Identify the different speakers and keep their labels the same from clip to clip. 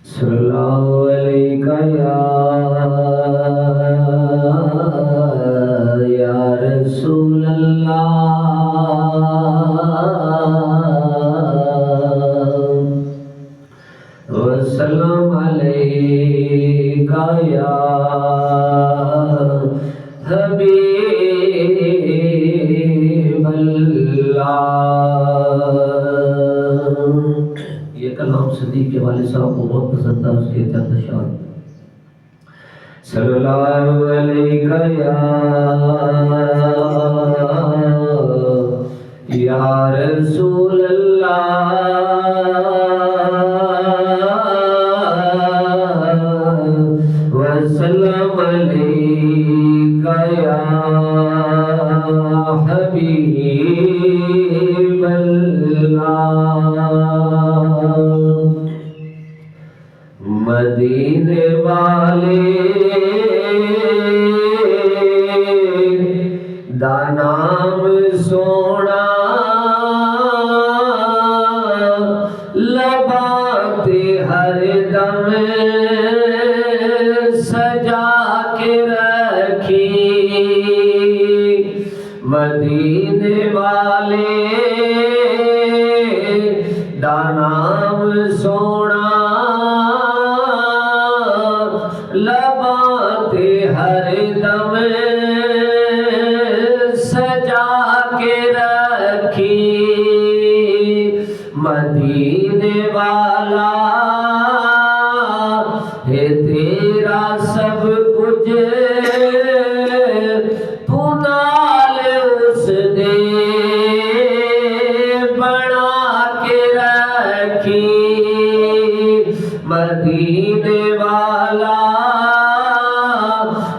Speaker 1: सल्लल्लाहु अलैका या रसूल अल्लाह वसल्लम अलैका या हबीब अल्लाह। ये कलाम सदीक के वाले साहब को बहुत पसंद था। उसके चंद अशआर सल्लल्लाहु अलैहि या रसूल अल्लाह वसल्लम अलैका या हबीब अल्लाह। मदीने वाले दा नाम सोना लबाते हर दम सजा के रखी। मदीने वाले दा नाम सोना लबाते हर दम सजा के रखी। मदीने वाला है तेरा सब कुछ तू नाल उस दे बना के रखी। मदीने वाला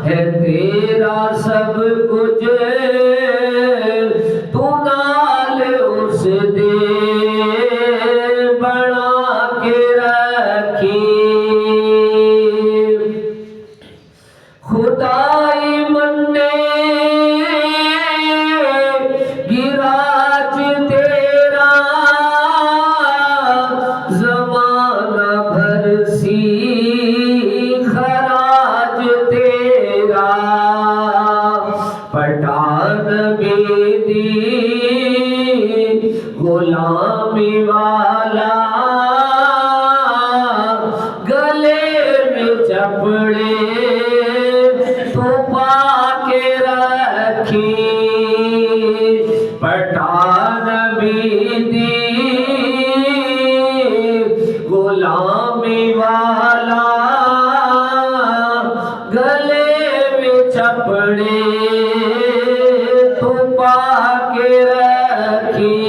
Speaker 1: है तेरा सब कुछ तू नाल उस दे बना के रखी। खुदाई मन्ने गिराज तेरा जमाना भर सी खराज तेरा। पठान बेदी गुलामी वाला गले में चपड़े तो पाके रखी। पठान बेदी गुलामी वाला गले में चपड़े तो पाके रखी।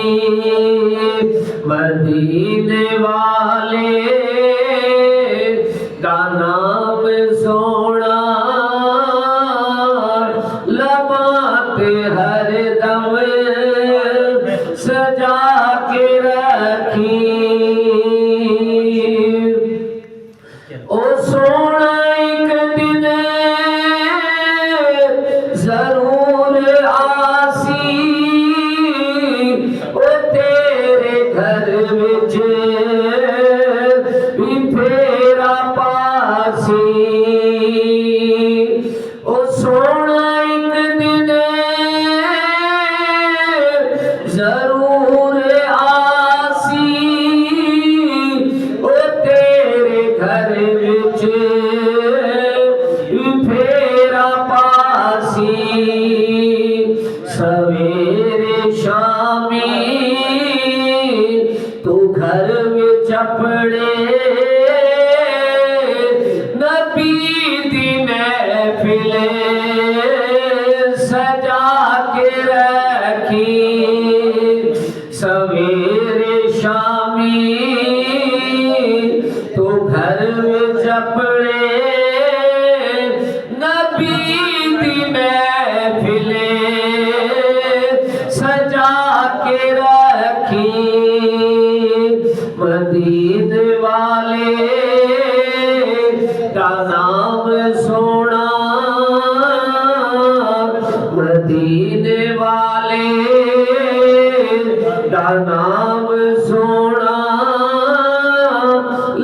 Speaker 1: मदीने वाले का नाम सोना लबाते हर दम सजा के रखी। ओ सोना एक दिन जरूर आसी ओ तेरे घर विच भी फेरा पासी। ओ सोना एक दिन जरूर आसी ओ तेरे घर विच फेरा पासी। सवेरे शामी तू घर विच अपने नबी दी महफिल सजा के रखी। सवेरे शामी तू घर विच अपने नबी दी महफिल सजा के रखी। मदीने वाले का नाम सोना मदीने वाले का नाम सोना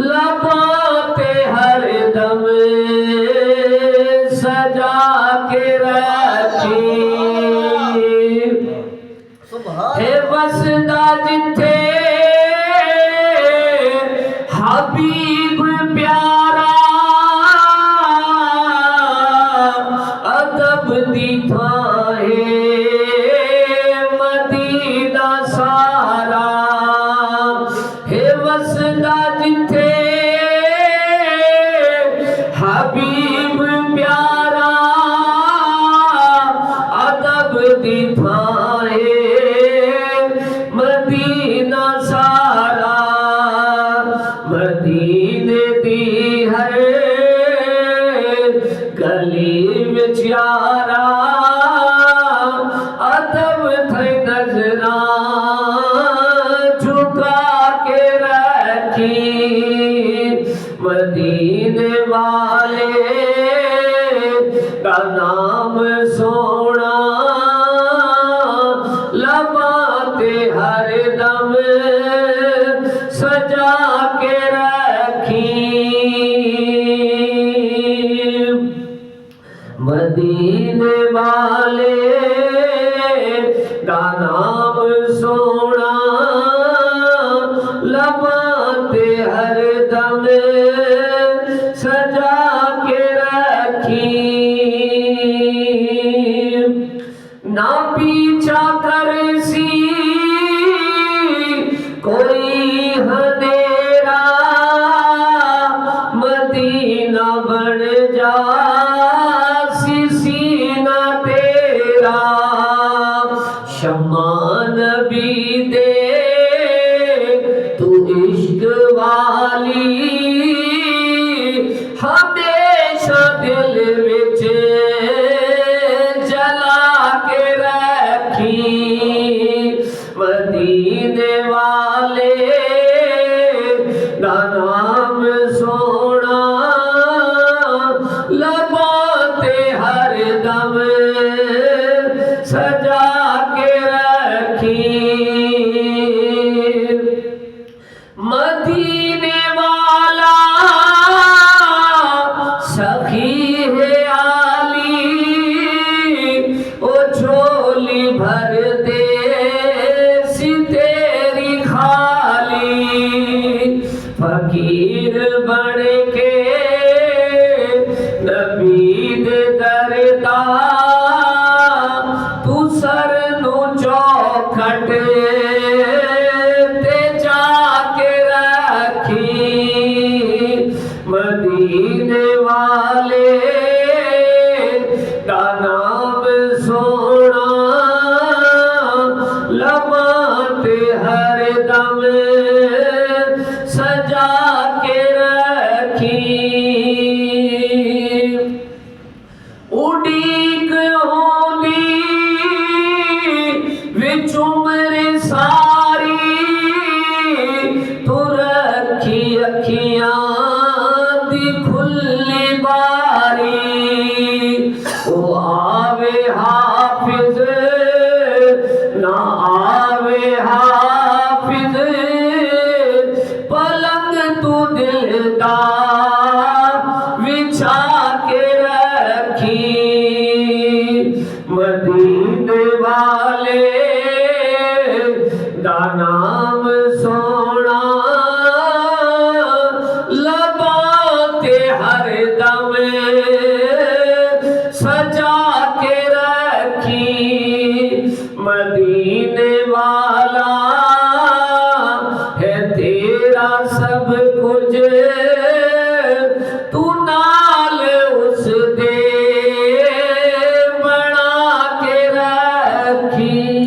Speaker 1: लबा हबीब प्यारा अदब दिखाए मदीना सारा है वसदा जिथे हबीब प्यारा अदब दिखाए मदीना सारा मदीने दी है गली विच यारा अदब थे नजरा झुका के रखी मदीने वाले का नाम सोना लबाते हर दम सजा के रखी मदीने वाले का नाम सोना लबाते हर दम सजा के रखी ना पीछा कर सी कोई हनेरा मदीना बन जा सीना तेरा शम्मा नबी दे तू इश्क वाली हमेशा दिल विच जला के रखी मदीने वाले दा नाम सोना लबाते हर दम सजा के रखी मदीने वाला सखी है आली ओ झोली भर दे सी तेरी खाली फकीर बन के नबी दे दरदा तू सर नु चौखट ते जाके रखी मदीने वाले का नाम सोना लबाते हर दम सजा के रखी उड़ीक होंदी विच उम्र सारी तू रखी अखियां दी खुली बारी ओ आवे हाफिज ना आवे हाफिज पलंग तू दिल दा बिछा के रखी मदीने वाले दा नाम सोना लबाते हर दम सजा के रखी मदीने वाला